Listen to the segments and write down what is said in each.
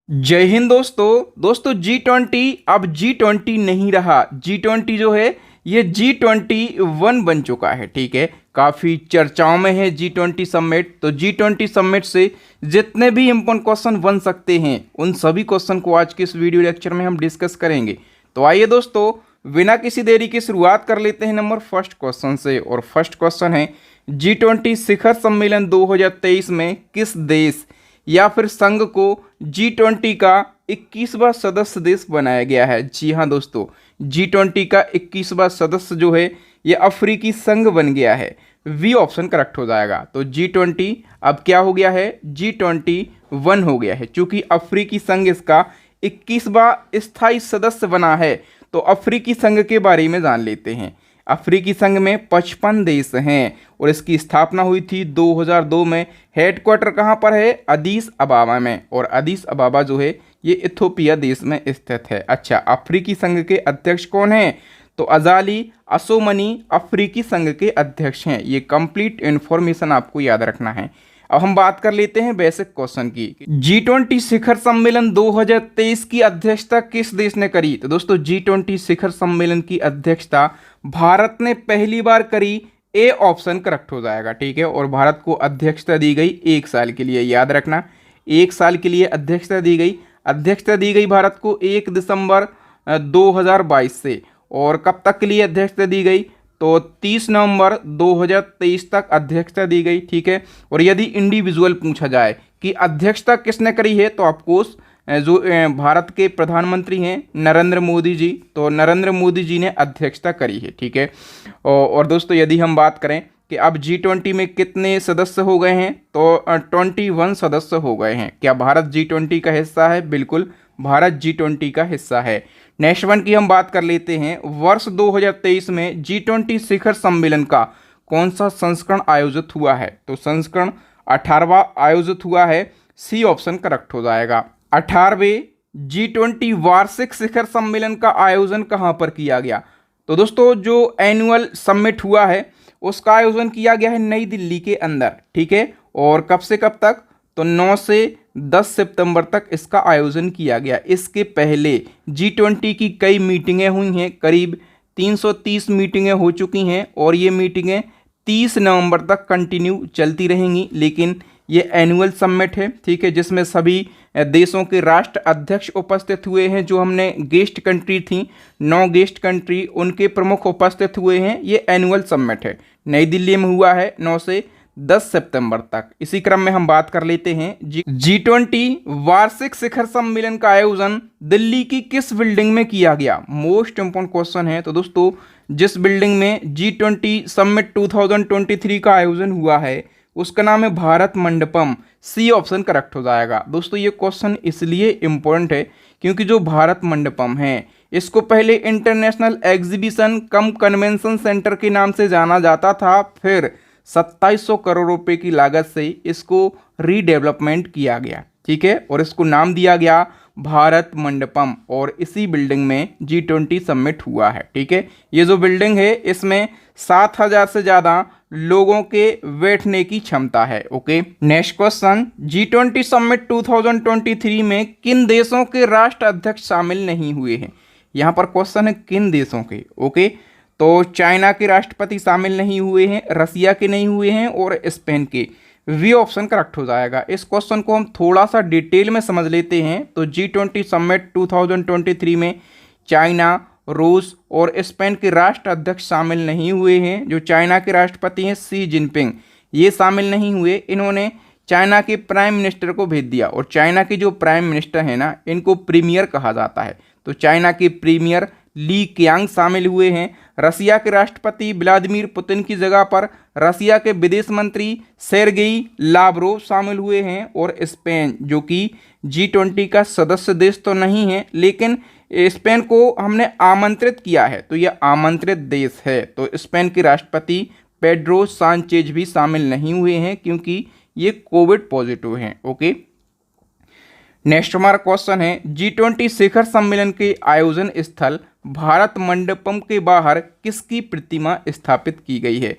जय हिंद दोस्तों G20 अब G20 नहीं रहा। G20 जो है ये G21 बन चुका है। ठीक है, काफ़ी चर्चाओं में है G20 समिट। तो G20 समिट से जितने भी इम्पोर्टेंट क्वेश्चन बन सकते हैं उन सभी क्वेश्चन को आज के इस वीडियो लेक्चर में हम डिस्कस करेंगे। तो आइए दोस्तों, बिना किसी देरी की शुरुआत कर लेते हैं नंबर फर्स्ट क्वेश्चन से। और फर्स्ट क्वेश्चन है, G20 शिखर सम्मेलन 2023 में किस देश या फिर संघ को G20 का 21वां सदस्य देश बनाया गया है? जी हाँ दोस्तों, G20 का 21वां सदस्य जो है ये अफ्रीकी संघ बन गया है। वी ऑप्शन करेक्ट हो जाएगा। तो G20 अब क्या हो गया है? G21 हो गया है। चूंकि अफ्रीकी संघ इसका 21वां स्थायी सदस्य बना है तो अफ्रीकी संघ के बारे में जान लेते हैं। अफ्रीकी संघ में 55 देश हैं और इसकी स्थापना हुई थी 2002 में। हेडक्वार्टर कहाँ पर है? अदीस अबाबा में। और अदीस अबाबा जो है ये इथोपिया देश में स्थित है। अच्छा, अफ्रीकी संघ के अध्यक्ष कौन हैं? तो अजाली असोमनी अफ्रीकी संघ के अध्यक्ष हैं। ये कंप्लीट इन्फॉर्मेशन आपको याद रखना है। अब हम बात कर लेते हैं बेसिक क्वेश्चन की। G20 शिखर सम्मेलन 2023 की अध्यक्षता किस देश ने करी? तो दोस्तों G20 शिखर सम्मेलन की अध्यक्षता भारत ने पहली बार करी। ए ऑप्शन करेक्ट हो जाएगा। ठीक है, और भारत को अध्यक्षता दी गई 1 साल के लिए। याद रखना, 1 साल के लिए अध्यक्षता दी गई। अध्यक्षता दी गई भारत को 1 दिसंबर 2022 से। और कब तक के लिए अध्यक्षता दी गई? तो 30 नवंबर 2023 तक अध्यक्षता दी गई। ठीक है, और यदि इंडिविजुअल पूछा जाए कि अध्यक्षता किसने करी है तो आपको जो भारत के प्रधानमंत्री हैं नरेंद्र मोदी जी, तो नरेंद्र मोदी जी ने अध्यक्षता करी है। ठीक है, और दोस्तों यदि हम बात करें कि अब G20 में कितने सदस्य हो गए हैं तो 21 सदस्य हो गए हैं। क्या भारत G20 का हिस्सा है? बिल्कुल, भारत G20 का हिस्सा है। नेक्स्ट वन की हम बात कर लेते हैं। वर्ष 2023 में G20 शिखर सम्मेलन का कौन सा संस्करण आयोजित हुआ है? तो संस्करण 18वां आयोजित हुआ है। सी ऑप्शन करेक्ट हो जाएगा। 18वें G20 वार्षिक शिखर सम्मेलन का आयोजन कहाँ पर किया गया? तो दोस्तों जो एनुअल समिट हुआ है उसका आयोजन किया गया है नई दिल्ली के अंदर। ठीक है, और कब से कब तक? तो 9 से 10 सितंबर तक इसका आयोजन किया गया। इसके पहले G20 की कई मीटिंगें हुई हैं, करीब 330 मीटिंगें हो चुकी हैं और ये मीटिंगें 30 नवंबर तक कंटिन्यू चलती रहेंगी। लेकिन ये एनुअल समिट है, ठीक है, जिसमें सभी देशों के राष्ट्र अध्यक्ष उपस्थित हुए हैं। जो हमने गेस्ट कंट्री थी, 9 गेस्ट कंट्री, उनके प्रमुख उपस्थित हुए हैं। ये एनुअल समिट है, नई दिल्ली में हुआ है 9 से 10 सितंबर तक। इसी क्रम में हम बात कर लेते हैं G20 वार्षिक शिखर सम्मेलन का आयोजन दिल्ली की किस बिल्डिंग में किया गया? मोस्ट इंपोर्टेंट क्वेश्चन है। तो दोस्तों जिस बिल्डिंग में G20 समिट 2023 का आयोजन हुआ है उसका नाम है Bharat Mandapam. C option correct हो जाएगा। दोस्तों ये क्वेश्चन इसलिए इम्पोर्टेंट है क्योंकि जो भारत मंडपम है इसको पहले इंटरनेशनल एग्जीबिशन कम कन्वेंशन सेंटर के नाम से जाना जाता था। फिर 2700 करोड़ रुपए की लागत से इसको रीडेवलपमेंट किया गया। ठीक है, और इसको नाम दिया गया भारत मंडपम। और इसी बिल्डिंग में G20 समिट हुआ है। ठीक है, ये जो बिल्डिंग है इसमें 7000 से ज़्यादा लोगों के बैठने की क्षमता है। Okay, next question, G20 summit 2023 में किन देशों के राष्ट्र अध्यक्ष शामिल नहीं हुए हैं? यहाँ पर क्वेश्चन है किन देशों के। ओके, तो चाइना के राष्ट्रपति शामिल नहीं हुए हैं, रसिया के नहीं हुए हैं और स्पेन के। वी ऑप्शन करेक्ट हो जाएगा। इस क्वेश्चन को हम थोड़ा सा डिटेल में समझ लेते हैं। तो G20 समिट 2023 में चाइना, रूस और स्पेन के राष्ट्र अध्यक्ष शामिल नहीं हुए हैं। जो चाइना के राष्ट्रपति हैं शी जिनपिंग, ये शामिल नहीं हुए। इन्होंने चाइना के प्राइम मिनिस्टर को भेज दिया। और चाइना के जो प्राइम मिनिस्टर हैं ना, इनको प्रीमियर कहा जाता है। तो चाइना के प्रीमियर ली क्यांग शामिल हुए हैं। रसिया के राष्ट्रपति व्लादिमीर पुतिन की जगह पर रसिया के विदेश मंत्री सेर्गेई लावरोव शामिल हुए हैं। और स्पेन जो कि G20 का सदस्य देश तो नहीं है लेकिन स्पेन को हमने आमंत्रित किया है तो यह आमंत्रित देश है। तो स्पेन के राष्ट्रपति पेड्रो सांचेज भी शामिल नहीं हुए हैं क्योंकि ये कोविड पॉजिटिव हैं। ओके, नेक्स्ट हमारा क्वेश्चन है G20 शिखर सम्मेलन के आयोजन स्थल भारत मंडपम के बाहर किसकी प्रतिमा स्थापित की गई है?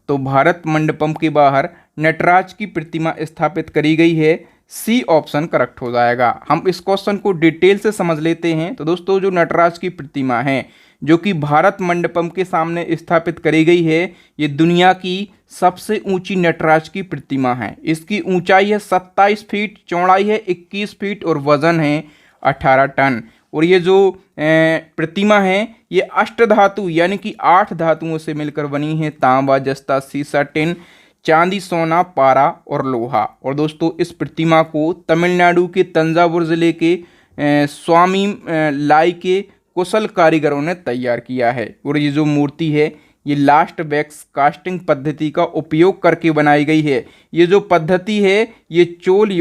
तो भारत मंडपम के बाहर नटराज की प्रतिमा स्थापित करी गई है। सी ऑप्शन करेक्ट हो जाएगा। हम इस क्वेश्चन को डिटेल से समझ लेते हैं। तो दोस्तों जो नटराज की प्रतिमा है जो कि भारत मंडपम के सामने स्थापित करी गई है, ये दुनिया की सबसे ऊंची नटराज की प्रतिमा है। इसकी ऊंचाई है 27 फीट, चौड़ाई है 21 फीट और वजन है 18 टन। और ये जो प्रतिमा है ये अष्टधातु यानी कि 8 धातुओं से मिलकर बनी है। तांबा, जस्ता, सीसा, टिन, चांदी, सोना, पारा और लोहा। और दोस्तों इस प्रतिमा को तमिलनाडु के तंजावुर जिले के स्वामी लाई के कुशल कारीगरों ने तैयार किया है। और ये जो मूर्ति है ये लास्ट वैक्स कास्टिंग पद्धति का उपयोग करके बनाई गई है। ये जो पद्धति है ये चोल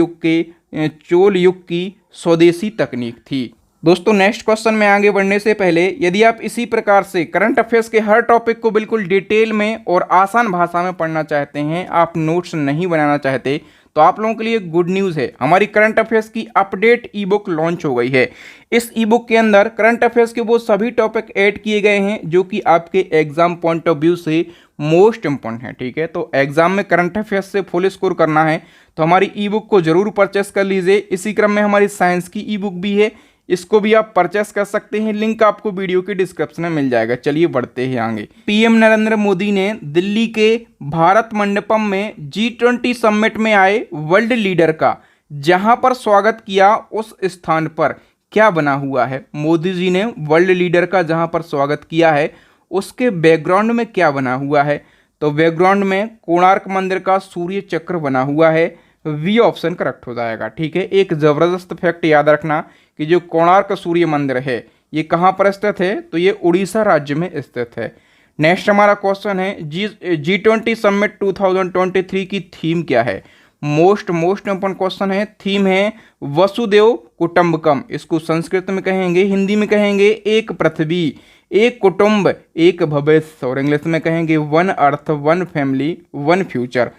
युग की स्वदेशी तकनीक थी। दोस्तों नेक्स्ट क्वेश्चन में आगे बढ़ने से पहले यदि आप इसी प्रकार से करंट अफेयर्स के हर टॉपिक को बिल्कुल डिटेल में और आसान भाषा में पढ़ना चाहते हैं, आप नोट्स नहीं बनाना चाहते, तो आप लोगों के लिए गुड न्यूज़ है। हमारी करंट अफेयर्स की अपडेट ई बुक लॉन्च हो गई है। इस ई बुक के अंदर करंट अफेयर्स के वो सभी टॉपिक ऐड किए गए हैं जो कि आपके एग्जाम पॉइंट ऑफ व्यू से मोस्ट इंपॉर्टेंट है। ठीक है, तो एग्जाम में करंट अफेयर्स से फुल स्कोर करना है तो हमारी ई बुक को जरूर परचेस कर लीजिए। इसी क्रम में हमारी साइंस की ई बुक भी है, इसको भी आप परचेस कर सकते हैं। लिंक आपको वीडियो के डिस्क्रिप्शन में मिल जाएगा। चलिए बढ़ते हैं आगे। पीएम नरेंद्र मोदी ने दिल्ली के भारत मंडपम में G20 समिट में आए वर्ल्ड लीडर का जहां पर स्वागत किया उस स्थान पर क्या बना हुआ है। मोदी जी ने वर्ल्ड लीडर का जहां पर स्वागत किया है उसके बैकग्राउंड में क्या बना हुआ है। तो बैकग्राउंड में कोणार्क मंदिर का सूर्य चक्र बना हुआ है। वी ऑप्शन करेक्ट हो जाएगा। ठीक है, एक जबरदस्त फैक्ट याद रखना कि जो कोणार्क सूर्य मंदिर है ये कहाँ पर स्थित है, तो ये उड़ीसा राज्य में स्थित है। नेक्स्ट हमारा क्वेश्चन है G20 समिट 2023 की थीम क्या है। मोस्ट इम्पोर्टेंट क्वेश्चन है। थीम है वसुदेव कुटुंबकम। इसको संस्कृत में कहेंगे, हिंदी में कहेंगे एक पृथ्वी, एक कुटुंब, एक भविष्य, और इंग्लिश में कहेंगे one earth, one family, one future.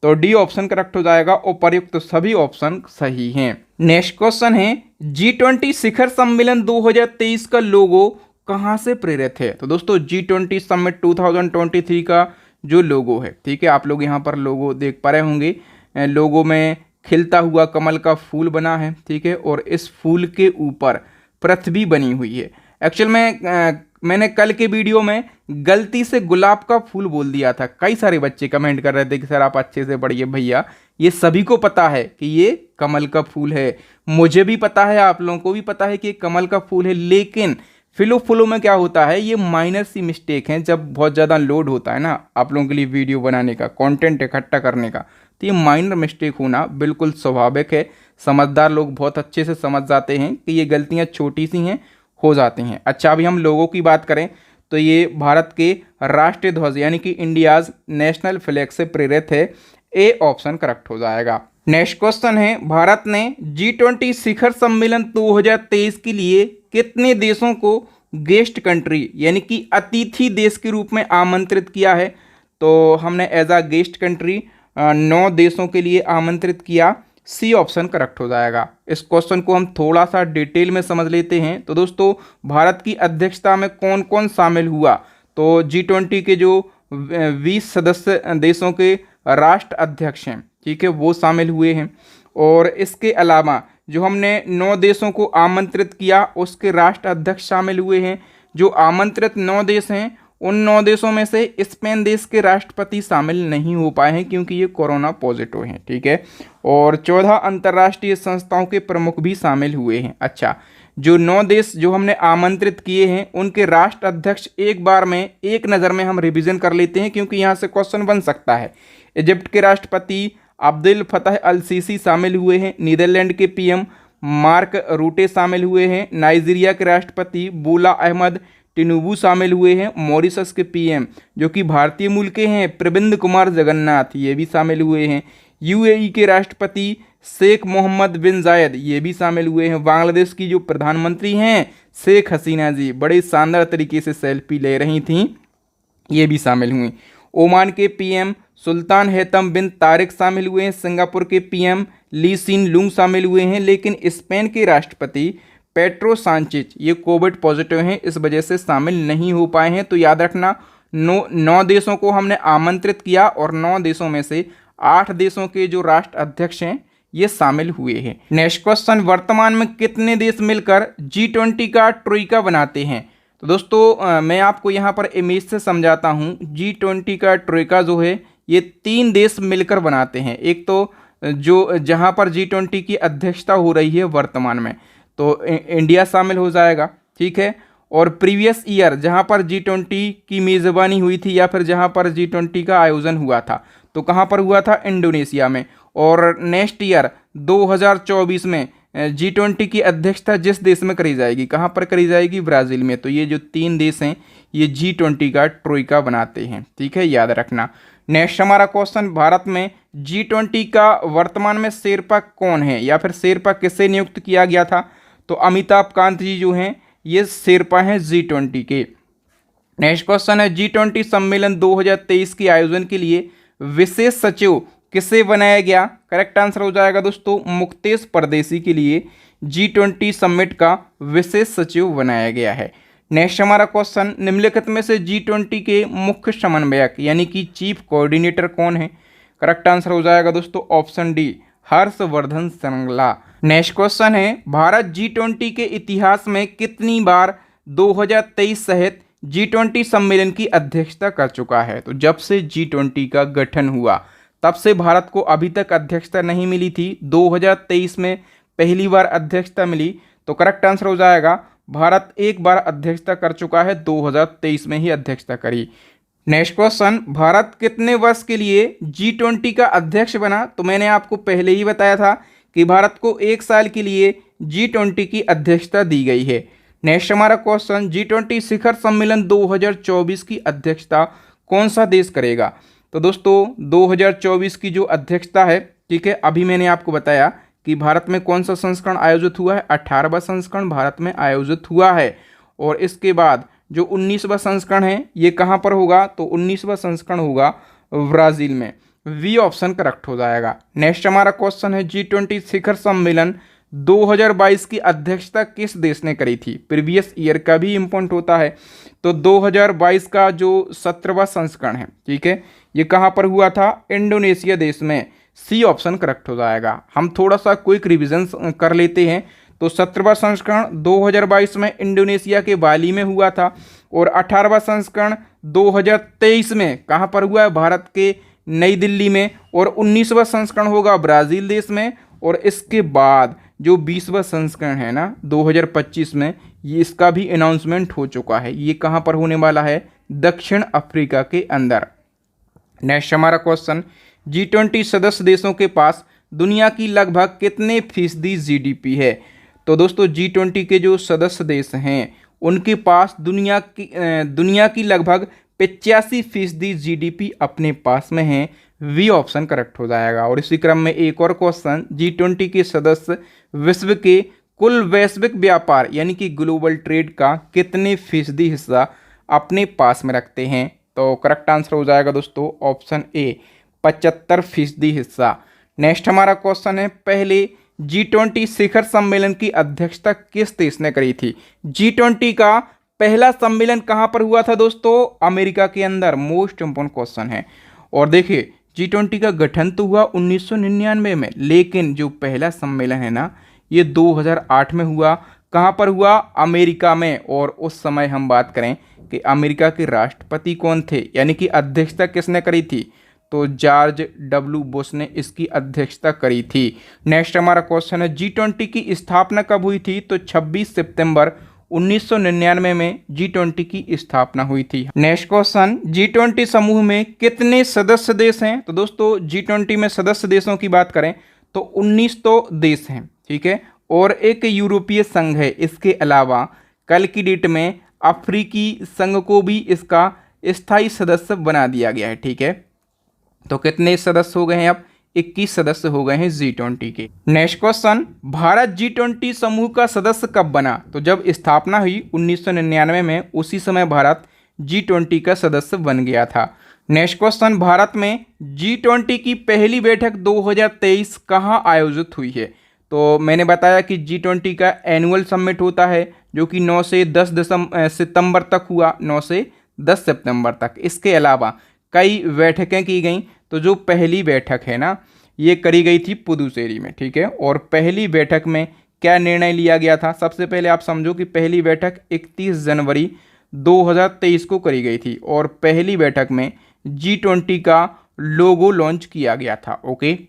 तो डी ऑप्शन करेक्ट हो जाएगा। उपर्युक्त सभी ऑप्शन सही हैं। नेक्स्ट क्वेश्चन है G20 शिखर सम्मेलन 2023 का लोगो कहां से प्रेरित है। तो दोस्तों G20 समिट 2023 का जो लोगो है, ठीक है, आप लोग यहां पर लोगो देख पा रहे होंगे। लोगो में खिलता हुआ कमल का फूल बना है, ठीक है, और इस फूल के ऊपर पृथ्वी बनी हुई है। एक्चुअल में मैंने कल के वीडियो में गलती से गुलाब का फूल बोल दिया था। कई सारे बच्चे कमेंट कर रहे थे कि सर आप अच्छे से पढ़िए भैया, ये सभी को पता है कि ये कमल का फूल है, मुझे भी पता है, आप लोगों को भी पता है कि ये कमल का फूल है। लेकिन फिलो में क्या होता है, ये माइनर सी मिस्टेक है। जब बहुत ज़्यादा लोड होता है ना आप लोगों के लिए वीडियो बनाने का, कंटेंट इकट्ठा करने का, तो ये माइनर मिस्टेक होना बिल्कुल स्वाभाविक है। समझदार लोग बहुत अच्छे से समझ जाते हैं कि ये गलतियाँ छोटी सी हैं, हो जाती हैं। अच्छा, अभी हम लोगों की बात करें तो ये भारत के राष्ट्रीय ध्वज यानी कि इंडियाज नेशनल फ्लैग से प्रेरित है। ए ऑप्शन करेक्ट हो जाएगा। नेक्स्ट क्वेश्चन है भारत ने G20 शिखर सम्मेलन 2023 के लिए कितने देशों को गेस्ट कंट्री यानी कि अतिथि देश के रूप में आमंत्रित किया है। तो हमने एज अ गेस्ट कंट्री 9 देशों के लिए आमंत्रित किया। सी ऑप्शन करेक्ट हो जाएगा। इस क्वेश्चन को हम थोड़ा सा डिटेल में समझ लेते हैं। तो दोस्तों भारत की अध्यक्षता में कौन कौन शामिल हुआ, तो G20 के जो 20 सदस्य देशों के राष्ट्र अध्यक्ष हैं, ठीक है, वो शामिल हुए हैं। और इसके अलावा जो हमने 9 देशों को आमंत्रित किया उसके राष्ट्र अध्यक्ष शामिल हुए हैं। जो आमंत्रित 9 देश हैं उन 9 देशों में से स्पेन देश के राष्ट्रपति शामिल नहीं हो पाए हैं क्योंकि ये कोरोना पॉजिटिव हैं, ठीक है। और 14 अंतर्राष्ट्रीय संस्थाओं के प्रमुख भी शामिल हुए हैं। अच्छा, जो 9 देश जो हमने आमंत्रित किए हैं उनके राष्ट्र अध्यक्ष एक बार में एक नज़र में हम रिवीजन कर लेते हैं क्योंकि यहाँ से क्वेश्चन बन सकता है। इजिप्ट के राष्ट्रपति अब्दुल फतह अल सीसी शामिल हुए हैं। नीदरलैंड के पीएम मार्क रूटे शामिल हुए हैं। नाइजीरिया के राष्ट्रपति बोला अहमद टिनुबू शामिल हुए हैं। मॉरिशस के पीएम जो कि भारतीय मूल के हैं प्रविंद कुमार जगन्नाथ, ये भी शामिल हुए हैं। यूएई के राष्ट्रपति शेख मोहम्मद बिन जायद, ये भी शामिल हुए हैं। बांग्लादेश की जो प्रधानमंत्री हैं शेख हसीना जी, बड़े शानदार तरीके से सेल्फी ले रही थीं, ये भी शामिल हुई। ओमान के पीएम सुल्तान हैतम बिन तारिक शामिल हुए हैं। सिंगापुर के पीएम ली सिन लुंग शामिल हुए हैं। लेकिन स्पेन के राष्ट्रपति पेड्रो सांचेज ये कोविड पॉजिटिव हैं, इस वजह से शामिल नहीं हो पाए हैं। तो याद रखना 9 देशों को हमने आमंत्रित किया और 9 देशों में से 8 देशों के जो राष्ट्र अध्यक्ष हैं ये शामिल हुए हैं। नेक्स्ट क्वेश्चन, वर्तमान में कितने देश मिलकर G20 का ट्रोइका बनाते हैं? तो दोस्तों मैं आपको यहाँ पर इमेज से समझाता हूँ। G20 का ट्रोइका जो है ये 3 देश मिलकर बनाते हैं। एक तो जो जहाँ पर G20 की अध्यक्षता हो रही है वर्तमान में, तो इंडिया शामिल हो जाएगा, ठीक है। और प्रीवियस ईयर जहाँ पर G20 की मेज़बानी हुई थी या फिर जहाँ पर G20 का आयोजन हुआ था, तो कहाँ पर हुआ था? इंडोनेशिया में। और नेक्स्ट ईयर 2024 में G20 की अध्यक्षता जिस देश में करी जाएगी, कहाँ पर करी जाएगी? ब्राज़ील में। तो ये जो 3 देश हैं ये G20 का ट्रोइका बनाते हैं, ठीक है, याद रखना। नेक्स्ट हमारा क्वेश्चन, भारत में G20 का वर्तमान में शेरपा कौन है या फिर शेरपा किसे नियुक्त किया गया था? तो अमिताभ कांत जी जो हैं ये शेरपा हैं G20 के। नेक्स्ट क्वेश्चन है, G20 सम्मेलन 2023 के आयोजन के लिए विशेष सचिव किसे बनाया गया? करेक्ट आंसर हो जाएगा दोस्तों मुक्तेश परदेसी के लिए G20 समिट का विशेष सचिव बनाया गया है। नेक्स्ट हमारा क्वेश्चन, निम्नलिखित में से G20 के मुख्य समन्वयक यानी कि चीफ कोऑर्डिनेटर कौन है? करेक्ट आंसर हो जाएगा दोस्तों option D, Harshvardhan Shringla. Next question है, भारत G20 के इतिहास में कितनी बार 2023 सहित G20 सम्मेलन की अध्यक्षता कर चुका है? तो जब से G20 का गठन हुआ तब से भारत को अभी तक अध्यक्षता नहीं मिली थी। 2023 में पहली बार अध्यक्षता मिली। तो करेक्ट आंसर हो जाएगा भारत एक बार अध्यक्षता कर चुका है, 2023 में ही अध्यक्षता करी। नेक्स्ट क्वेश्चन, भारत कितने वर्ष के लिए G20 का अध्यक्ष बना? तो मैंने आपको पहले ही बताया था कि भारत को 1 साल के लिए G20 की अध्यक्षता दी गई है। नेक्स्ट हमारा क्वेश्चन, G20 शिखर सम्मेलन 2024 की अध्यक्षता कौन सा देश करेगा? तो दोस्तों 2024 की जो अध्यक्षता है, ठीक है, अभी मैंने आपको बताया कि भारत में कौन सा संस्करण आयोजित हुआ है? 18वां संस्करण भारत में आयोजित हुआ है। और इसके बाद जो 19वां संस्करण है ये कहाँ पर होगा? तो 19वां संस्करण होगा ब्राज़ील में। वी ऑप्शन करेक्ट हो जाएगा। नेक्स्ट हमारा क्वेश्चन है, G20 शिखर सम्मेलन 2022 की अध्यक्षता किस देश ने करी थी? प्रीवियस ईयर का भी इम्पोर्टेंट होता है। तो 2022 का जो 17वां संस्करण है, ठीक है, ये कहाँ पर हुआ था? इंडोनेशिया देश में। सी ऑप्शन करेक्ट हो जाएगा। हम थोड़ा सा क्विक रिविजन कर लेते हैं। तो 17वां संस्करण 2022 में इंडोनेशिया के बाली में हुआ था। और 18वां संस्करण 2023 में कहाँ पर हुआ है? भारत के नई दिल्ली में। और 19वां संस्करण होगा ब्राज़ील देश में। और इसके बाद जो 20वां संस्करण है ना 2025 में, ये इसका भी अनाउंसमेंट हो चुका है। ये कहाँ पर होने वाला है? दक्षिण अफ्रीका के अंदर। नेक्स्ट हमारा क्वेश्चन, G20 सदस्य देशों के पास दुनिया की लगभग कितने फीसदी GDP है? तो दोस्तों G20 के जो सदस्य देश हैं उनके पास दुनिया की लगभग 85% GDP अपने पास में है। वी ऑप्शन करेक्ट हो जाएगा। और इसी क्रम में एक और क्वेश्चन, G20 के सदस्य विश्व के कुल वैश्विक व्यापार यानी कि ग्लोबल ट्रेड का कितने फीसदी हिस्सा अपने पास में रखते हैं? तो करेक्ट आंसर हो जाएगा दोस्तों ऑप्शन ए, 75% हिस्सा। नेक्स्ट हमारा क्वेश्चन है, पहले G20 शिखर सम्मेलन की अध्यक्षता किस देश ने करी थी? G20 का पहला सम्मेलन कहाँ पर हुआ था दोस्तों? अमेरिका के अंदर। मोस्ट इंपोर्टेंट क्वेश्चन है। और देखिए G20 का गठन तो हुआ 1999 में, लेकिन जो पहला सम्मेलन है ना ये 2008 में हुआ। कहाँ पर हुआ? अमेरिका में। और उस समय हम बात करें कि अमेरिका के राष्ट्रपति कौन थे, यानी कि अध्यक्षता किसने करी थी? तो जॉर्ज डब्ल्यू बुश ने इसकी अध्यक्षता करी थी। नेक्स्ट हमारा क्वेश्चन है, G20 की स्थापना कब हुई थी? तो 26 सितंबर 1999 में G20 की स्थापना हुई थी। नेक्स्ट क्वेश्चन, G20 समूह में कितने सदस्य देश हैं? तो दोस्तों G20 में सदस्य देशों की बात करें तो 19 तो देश हैं, ठीक है, और एक यूरोपीय संघ है। इसके अलावा कल की डेट में अफ्रीकी संघ को भी इसका स्थायी सदस्य बना दिया गया है, ठीक है। तो कितने सदस्य हो गए हैं? अब 21 सदस्य हो गए हैं G20 के। नेक्स्ट क्वेश्चन, भारत G20 समूह का सदस्य कब बना? तो जब स्थापना हुई 1999 में, उसी समय भारत G20 का सदस्य बन गया था। नेक्स्ट क्वेश्चन, भारत में G20 की पहली बैठक 2023 कहाँ आयोजित हुई है? तो मैंने बताया कि G20 का एनुअल समिट होता है जो कि 9 से 10 सितंबर तक हुआ, 9 से 10 सितंबर तक। इसके अलावा कई बैठकें की गई। तो जो पहली बैठक है ना ये करी गई थी पुदुचेरी में, ठीक है। और पहली बैठक में क्या निर्णय लिया गया था? सबसे पहले आप समझो कि पहली बैठक 31 जनवरी 2023 को करी गई थी और पहली बैठक में G20 का लोगो लॉन्च किया गया था। ओके,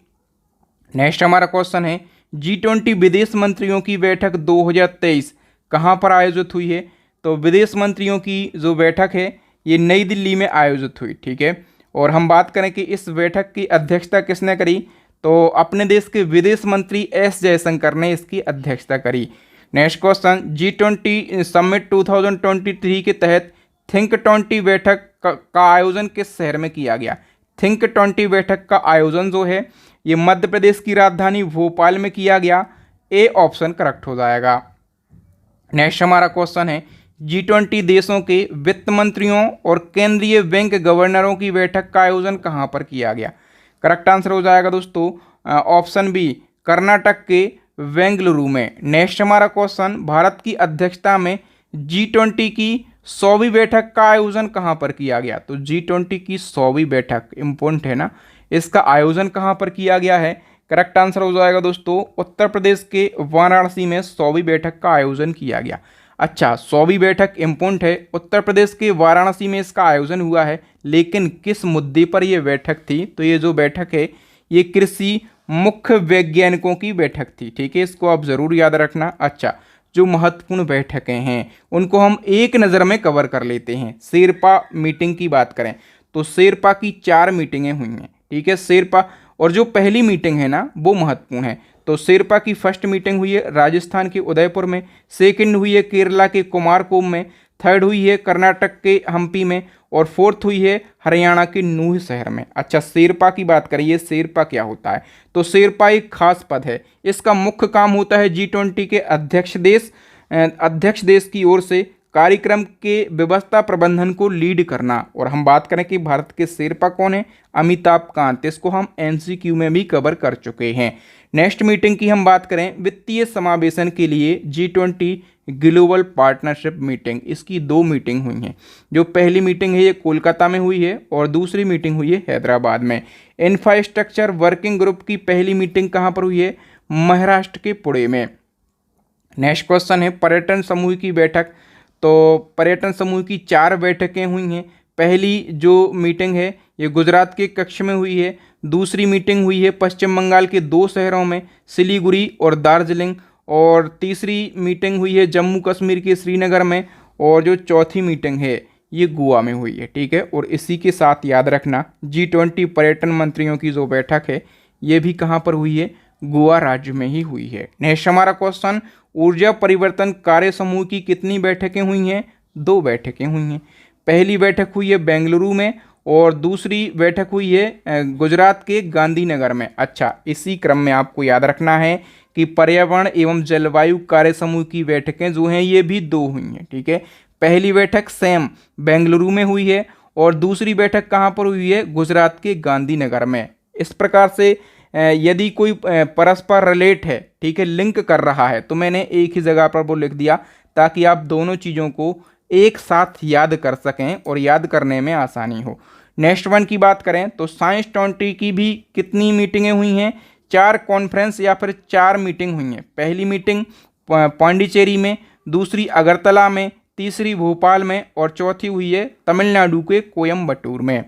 नेक्स्ट हमारा क्वेश्चन है G20 विदेश मंत्रियों की बैठक 2023 कहाँ पर आयोजित हुई है? तो विदेश मंत्रियों की जो बैठक है ये नई दिल्ली में आयोजित हुई, ठीक है। और हम बात करें कि इस बैठक की अध्यक्षता किसने करी, तो अपने देश के विदेश मंत्री एस जयशंकर ने इसकी अध्यक्षता करी। नेक्स्ट क्वेश्चन, G20 समिट 2023 के तहत थिंक 20 बैठक का आयोजन किस शहर में किया गया? थिंक 20 बैठक का आयोजन जो है ये मध्य प्रदेश की राजधानी भोपाल में किया गया। ए ऑप्शन करेक्ट हो जाएगा। नेक्स्ट हमारा क्वेश्चन है G20 देशों के वित्त मंत्रियों और केंद्रीय बैंक गवर्नरों की बैठक का आयोजन कहाँ पर किया गया? करेक्ट आंसर हो जाएगा दोस्तों ऑप्शन बी, कर्नाटक के बेंगलुरु में। नेक्स्ट हमारा क्वेश्चन, भारत की अध्यक्षता में G20 की 100वीं बैठक का आयोजन कहाँ पर किया गया? तो G20 की 100वीं बैठक इंपॉर्टेंट है ना, इसका आयोजन कहाँ पर किया गया है? करेक्ट आंसर हो जाएगा दोस्तों उत्तर प्रदेश के वाराणसी में 100वीं बैठक का आयोजन किया गया। अच्छा, 100वीं बैठक इंपॉर्टेंट है, उत्तर प्रदेश के वाराणसी में इसका आयोजन हुआ है, लेकिन किस मुद्दे पर यह बैठक थी? तो ये जो बैठक है ये कृषि मुख्य वैज्ञानिकों की बैठक थी, ठीक है, इसको आप जरूर याद रखना। अच्छा, जो महत्वपूर्ण बैठकें हैं उनको हम एक नज़र में कवर कर लेते हैं। शेरपा मीटिंग की बात करें तो शेरपा की 4 मीटिंगें हुई हैं, ठीक है, शेरपा। और जो पहली मीटिंग है ना वो महत्वपूर्ण है। तो शेरपा की फर्स्ट मीटिंग हुई है राजस्थान के उदयपुर में, सेकंड हुई है केरला के कुमारकोम में, थर्ड हुई है कर्नाटक के हम्पी में और फोर्थ हुई है हरियाणा के नूह शहर में। अच्छा, शेरपा की बात करिए, शेरपा क्या होता है? तो शेरपा एक खास पद है, इसका मुख्य काम होता है G20 के अध्यक्ष देश की ओर से कार्यक्रम के व्यवस्था प्रबंधन को लीड करना। और हम बात करें कि भारत के शेरपा कौन है? अमिताभ कांत, इसको हम MCQ में भी कवर कर चुके हैं। नेक्स्ट मीटिंग की हम बात करें वित्तीय समावेशन के लिए G20 ग्लोबल पार्टनरशिप मीटिंग, इसकी 2 मीटिंग हुई हैं। जो पहली मीटिंग है ये कोलकाता में हुई है और दूसरी मीटिंग हुई है हैदराबाद में। इंफ्रास्ट्रक्चर वर्किंग ग्रुप की पहली मीटिंग कहाँ पर हुई है? महाराष्ट्र के पुणे में। नेक्स्ट क्वेश्चन है पर्यटन समूह की बैठक। तो पर्यटन समूह की 4 बैठकें हुई हैं। पहली जो मीटिंग है ये गुजरात के कच्छ में हुई है, दूसरी मीटिंग हुई है पश्चिम बंगाल के 2 शहरों में सिलीगुड़ी और दार्जिलिंग, और तीसरी मीटिंग हुई है जम्मू कश्मीर के श्रीनगर में, और जो चौथी मीटिंग है ये गोवा में हुई है, ठीक है। और इसी के साथ याद रखना G20 पर्यटन मंत्रियों की जो बैठक है ये भी कहाँ पर हुई है? गोवा राज्य में ही हुई है। नेक्स्ट हमारा क्वेश्चन, ऊर्जा परिवर्तन कार्य समूह की कितनी बैठकें हुई हैं? 2 बैठकें हुई हैं। पहली बैठक हुई है बेंगलुरु में और दूसरी बैठक हुई है गुजरात के गांधीनगर में। अच्छा, इसी क्रम में आपको याद रखना है कि पर्यावरण एवं जलवायु कार्य समूह की बैठकें जो हैं ये भी 2 हुई हैं, ठीक है। पहली बैठक सेम बेंगलुरु में हुई है और दूसरी बैठक कहाँ पर हुई है? गुजरात के गांधीनगर में। इस प्रकार से यदि कोई परस्पर रिलेट है, ठीक है, लिंक कर रहा है, तो मैंने एक ही जगह पर वो लिख दिया ताकि आप दोनों चीज़ों को एक साथ याद कर सकें और याद करने में आसानी हो। नेक्स्ट वन की बात करें तो साइंस 20 की भी कितनी मीटिंगें हुई हैं? 4 कॉन्फ्रेंस या फिर 4 मीटिंग हुई हैं। पहली मीटिंग पांडिचेरी में, दूसरी अगरतला में, तीसरी भोपाल में और चौथी हुई है तमिलनाडु के कोयम्बटूर में।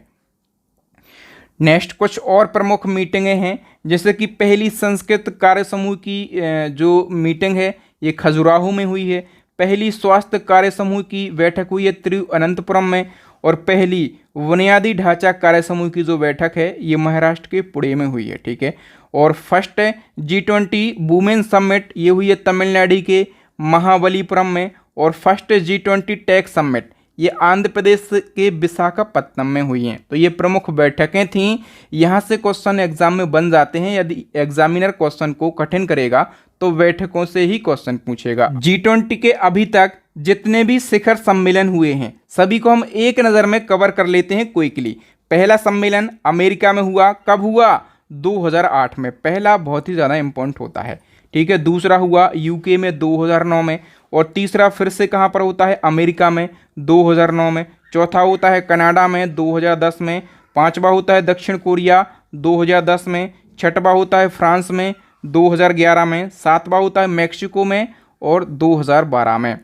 नेक्स्ट कुछ और प्रमुख मीटिंगें हैं, जैसे कि पहली संस्कृत कार्य समूह की जो मीटिंग है ये खजुराहो में हुई है। पहली स्वास्थ्य कार्य समूह की बैठक हुई है तिरुवनंतपुरम में और पहली बुनियादी ढांचा कार्य समूह की जो बैठक है ये महाराष्ट्र के पुणे में हुई है, ठीक है। और फर्स्ट G20 वुमेन समिट ये हुई है तमिलनाडु के महाबलीपुरम में और फर्स्ट G20 टेक समिट ये आंध्र प्रदेश के विशाखापत्तनम में हुई हैं। तो ये प्रमुख बैठकें थीं। यहाँ से क्वेश्चन एग्जाम में बन जाते हैं, यदि एग्जामिनर क्वेश्चन को कठिन करेगा तो बैठकों से ही क्वेश्चन पूछेगा। G20 के अभी तक जितने भी शिखर सम्मेलन हुए हैं सभी को हम एक नज़र में कवर कर लेते हैं क्विकली। पहला सम्मेलन अमेरिका में हुआ, कब हुआ? 2008 में। पहला बहुत ही ज़्यादा इंपॉर्टेंट होता है, ठीक है। दूसरा हुआ यूके में 2009 में और तीसरा फिर से कहाँ पर होता है? अमेरिका में 2009 में। चौथा होता है कनाडा में 2010 में। पांचवा होता है दक्षिण कोरिया 2010 में। छठवां होता है फ्रांस में 2011 में, सातवां होता है मैक्सिको में और 2012 में।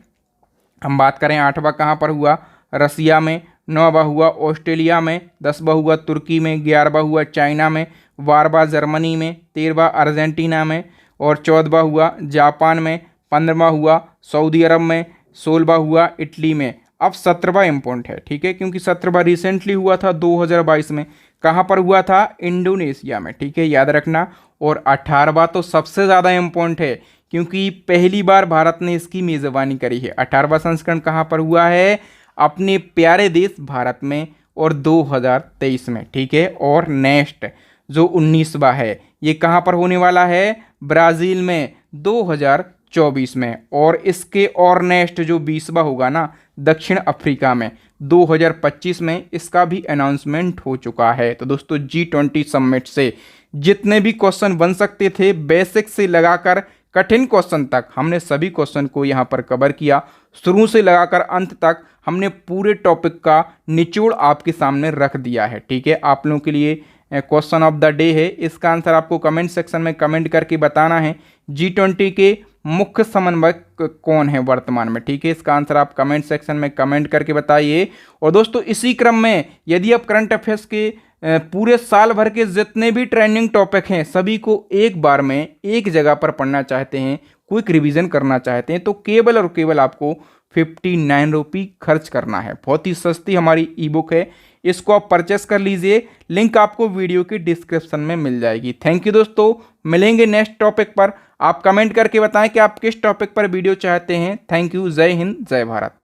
हम बात करें आठवां कहाँ पर हुआ, रसिया में, नौवां हुआ ऑस्ट्रेलिया में, 10वां हुआ तुर्की में, 11वां हुआ चाइना में, 12वां जर्मनी में, 13वां अर्जेंटीना में और 14वां हुआ जापान में, 15वां हुआ सऊदी अरब में, 16वां हुआ इटली में। अब 17वां इम्पोर्टेंट है, ठीक है, क्योंकि 17वां रिसेंटली हुआ था 2022 में। कहाँ पर हुआ था, इंडोनेशिया में, ठीक है, याद रखना। और 18वां तो सबसे ज़्यादा इम्पोर्टेंट है क्योंकि पहली बार भारत ने इसकी मेज़बानी करी है। 18वां संस्करण कहाँ पर हुआ है, अपने प्यारे देश भारत में और 2023 में, ठीक है। और नेक्स्ट जो 19वां है ये कहाँ पर होने वाला है, ब्राज़ील में 2024 में। और इसके और नेक्स्ट जो 20वां होगा ना, दक्षिण अफ्रीका में 2025 में, इसका भी अनाउंसमेंट हो चुका है। तो दोस्तों G20 समिट से जितने भी क्वेश्चन बन सकते थे बेसिक से लगाकर कठिन क्वेश्चन तक, हमने सभी क्वेश्चन को यहाँ पर कवर किया। शुरू से लगाकर अंत तक हमने पूरे टॉपिक का निचोड़ आपके सामने रख दिया है, ठीक है। आप लोगों के लिए क्वेश्चन ऑफ द डे है, इसका आंसर आपको कमेंट सेक्शन में कमेंट करके बताना है। G20 के मुख्य समन्वयक कौन है वर्तमान में, ठीक है, इसका आंसर आप कमेंट सेक्शन में कमेंट करके बताइए। और दोस्तों इसी क्रम में यदि आप करंट अफेयर्स के पूरे साल भर के जितने भी ट्रेंडिंग टॉपिक हैं सभी को एक बार में एक जगह पर पढ़ना चाहते हैं, क्विक रिवीजन करना चाहते हैं, तो केवल और केवल आपको 59 रुपये खर्च करना है। बहुत ही सस्ती हमारी ई बुक है, इसको आप परचेस कर लीजिए, लिंक आपको वीडियो की डिस्क्रिप्शन में मिल जाएगी। थैंक यू दोस्तों, मिलेंगे नेक्स्ट टॉपिक पर। आप कमेंट करके बताएं कि आप किस टॉपिक पर वीडियो चाहते हैं। थैंक यू, जय हिंद, जय भारत।